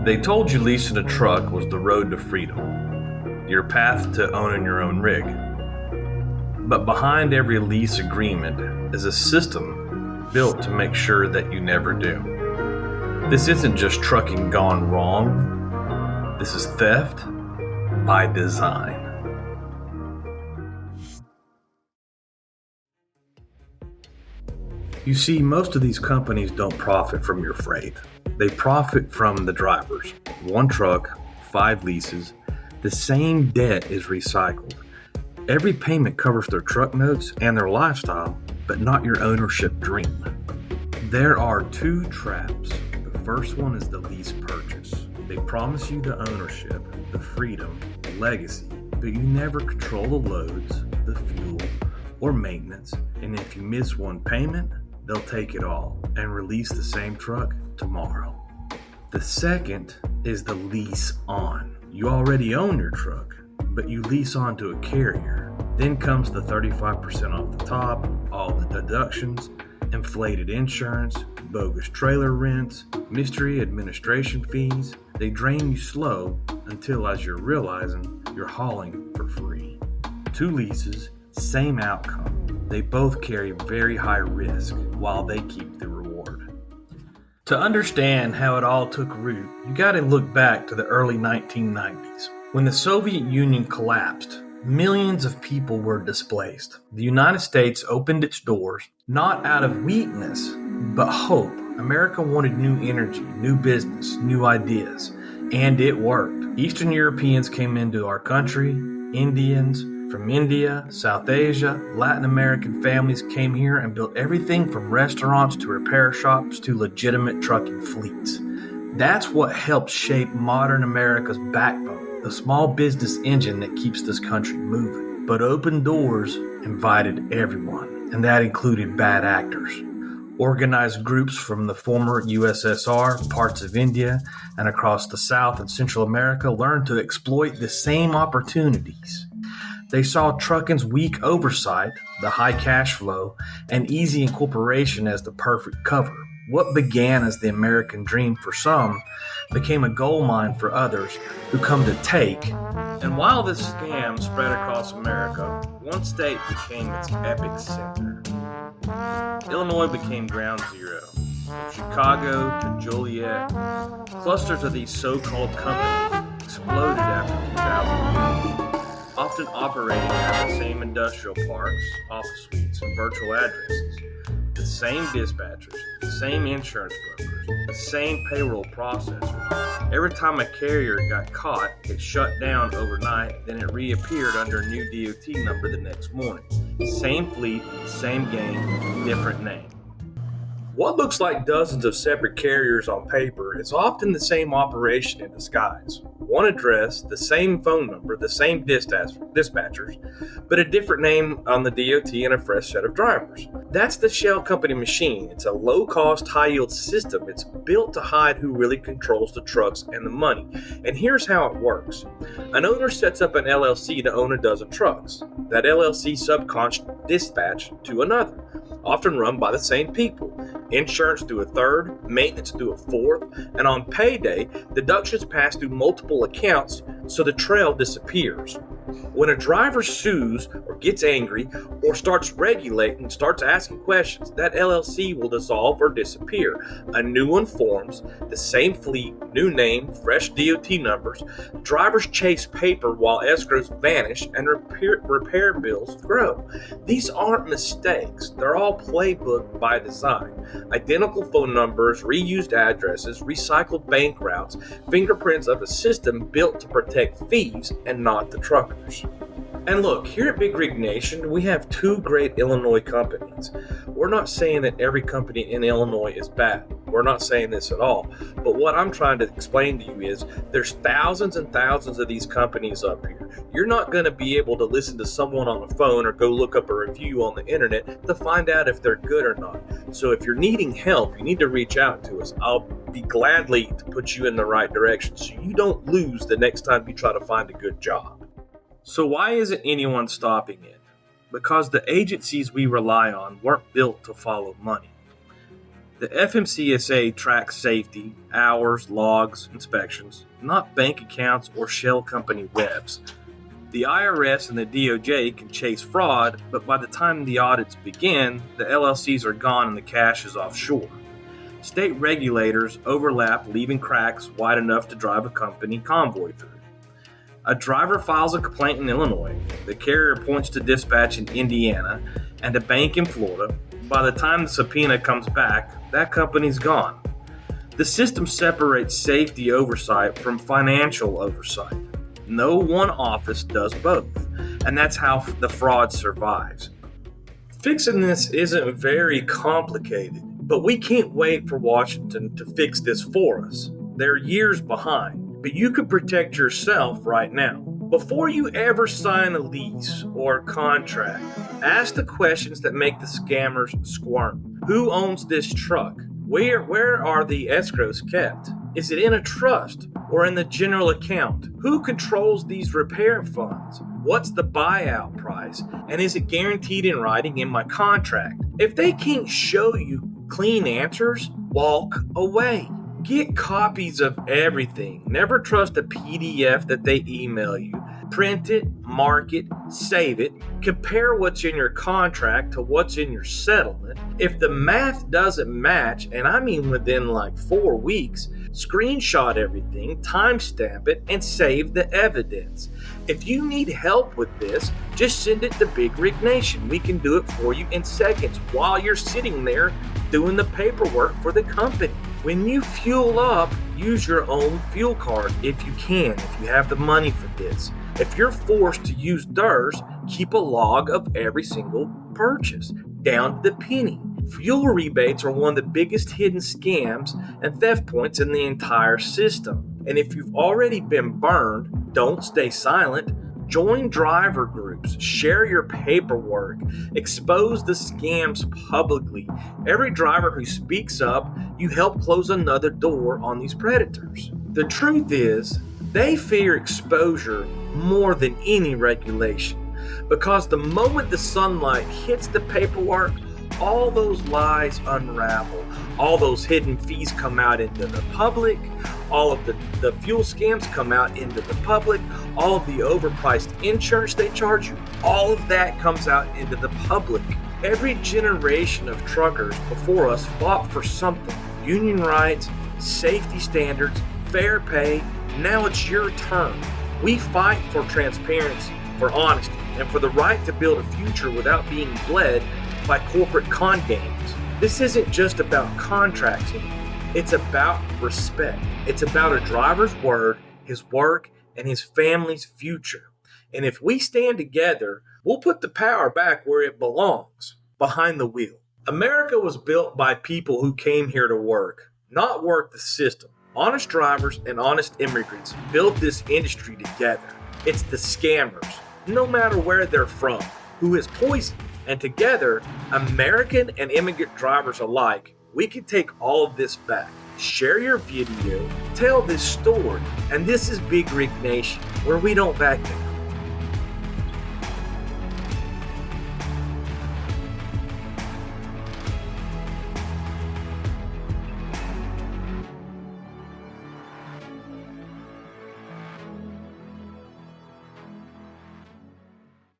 They told you leasing a truck was the road to freedom, your path to owning your own rig. But behind every lease agreement is a system built to make sure that you never do. This isn't just trucking gone wrong. This is theft by design. You see, most of these companies don't profit from your freight. They profit from the drivers. One truck, 5 leases, the same debt is recycled. Every payment covers their truck notes and their lifestyle, but not your ownership dream. There are 2 traps. The first one is the lease purchase. They promise you the ownership, the freedom, the legacy, but you never control the loads, the fuel, or maintenance, and if you miss one payment, they'll take it all and release the same truck tomorrow. The second is the lease-on. You already own your truck, but you lease onto a carrier. Then comes the 35% off the top, all the deductions, inflated insurance, bogus trailer rents, mystery administration fees. They drain you slow until, as you're realizing, you're hauling for free. 2 leases, same outcome. They both carry very high risk while they keep the reward. To understand how it all took root, you got to look back to the early 1990s. When the Soviet Union collapsed, millions of people were displaced. The United States opened its doors, not out of weakness, but hope. America wanted new energy, new business, new ideas, and it worked. Eastern Europeans came into our country, Indians from India, South Asia, Latin American families came here and built everything from restaurants to repair shops to legitimate trucking fleets. That's what helped shape modern America's backbone, the small business engine that keeps this country moving. But open doors invited everyone, and that included bad actors. Organized groups from the former USSR, parts of India, and across the South and Central America learned to exploit the same opportunities. They saw trucking's weak oversight, the high cash flow, and easy incorporation as the perfect cover. What began as the American dream for some became a gold mine for others who come to take. And while this scam spread across America, one state became its epic center. Illinois became ground zero. From Chicago to Joliet, clusters of these so-called companies exploded after 2000. Often operating at the same industrial parks, office suites, and virtual addresses. The same dispatchers, the same insurance brokers, the same payroll processors. Every time a carrier got caught, it shut down overnight, then it reappeared under a new DOT number the next morning. Same fleet, same game, different name. What looks like dozens of separate carriers on paper is often the same operation in disguise. One address, the same phone number, the same dispatchers, but a different name on the DOT and a fresh set of drivers. That's the shell company machine. It's a low-cost, high-yield system. It's built to hide who really controls the trucks and the money. And here's how it works. An owner sets up an LLC to own a dozen trucks. That LLC subcons dispatch to another, often run by the same people. Insurance through a third, maintenance through a fourth, and on payday, deductions pass through multiple accounts so the trail disappears. When a driver sues or gets angry or starts regulating, starts asking questions, that LLC will dissolve or disappear. A new one forms, the same fleet, new name, fresh DOT numbers. Drivers chase paper while escrows vanish and repair bills grow. These aren't mistakes. They're all playbook by design. Identical phone numbers, reused addresses, recycled bank routes, fingerprints of a system built to protect thieves and not the truckers. And look, here at Big Rig Nation, we have 2 great Illinois companies. We're not saying that every company in Illinois is bad. We're not saying this at all. But what I'm trying to explain to you is there's thousands and thousands of these companies up here. You're not going to be able to listen to someone on the phone or go look up a review on the internet to find out if they're good or not. So if you're needing help, you need to reach out to us. I'll be gladly to put you in the right direction so you don't lose the next time you try to find a good job. So why isn't anyone stopping it? Because the agencies we rely on weren't built to follow money. The FMCSA tracks safety, hours, logs, inspections, not bank accounts or shell company webs. The IRS and the DOJ can chase fraud, but by the time the audits begin, the LLCs are gone and the cash is offshore. State regulators overlap, leaving cracks wide enough to drive a company convoy through. A driver files a complaint in Illinois, the carrier points to dispatch in Indiana, and a bank in Florida. By the time the subpoena comes back, that company's gone. The system separates safety oversight from financial oversight. No one office does both, and that's how the fraud survives. Fixing this isn't very complicated, but we can't wait for Washington to fix this for us. They're years behind, but you can protect yourself right now. Before you ever sign a lease or contract, ask the questions that make the scammers squirm. Who owns this truck? Where are the escrows kept? Is it in a trust or in the general account? Who controls these repair funds? What's the buyout price? And is it guaranteed in writing in my contract? If they can't show you clean answers, walk away. Get copies of everything. Never trust a PDF that they email you. Print it, mark it, save it. Compare what's in your contract to what's in your settlement. If the math doesn't match, and I mean within like 4 weeks, screenshot everything, timestamp it, and save the evidence. If you need help with this, just send it to Big Rig Nation. We can do it for you in seconds while you're sitting there doing the paperwork for the company. When you fuel up, use your own fuel card if you can, if you have the money for this. If you're forced to use DERS, keep a log of every single purchase, down to the penny. Fuel rebates are one of the biggest hidden scams and theft points in the entire system. And if you've already been burned, don't stay silent. Join driver groups, share your paperwork, expose the scams publicly. Every driver who speaks up, you help close another door on these predators. The truth is, they fear exposure more than any regulation, because the moment the sunlight hits the paperwork, all those lies unravel. All those hidden fees come out into the public. All of the fuel scams come out into the public. All of the overpriced insurance they charge you, all of that comes out into the public. Every generation of truckers before us fought for something. Union rights, safety standards, fair pay. Now it's your turn. We fight for transparency, for honesty, and for the right to build a future without being bled by corporate con games. This isn't just about contracts anymore. It's about respect. It's about a driver's word, his work, and his family's future. And if we stand together, we'll put the power back where it belongs, behind the wheel. America was built by people who came here to work, not work the system. Honest drivers and honest immigrants built this industry together. It's the scammers, no matter where they're from, who is poisoned. And together, American and immigrant drivers alike, we can take all of this back. Share your video, tell this story, and this is Big Rig Nation, where we don't back down.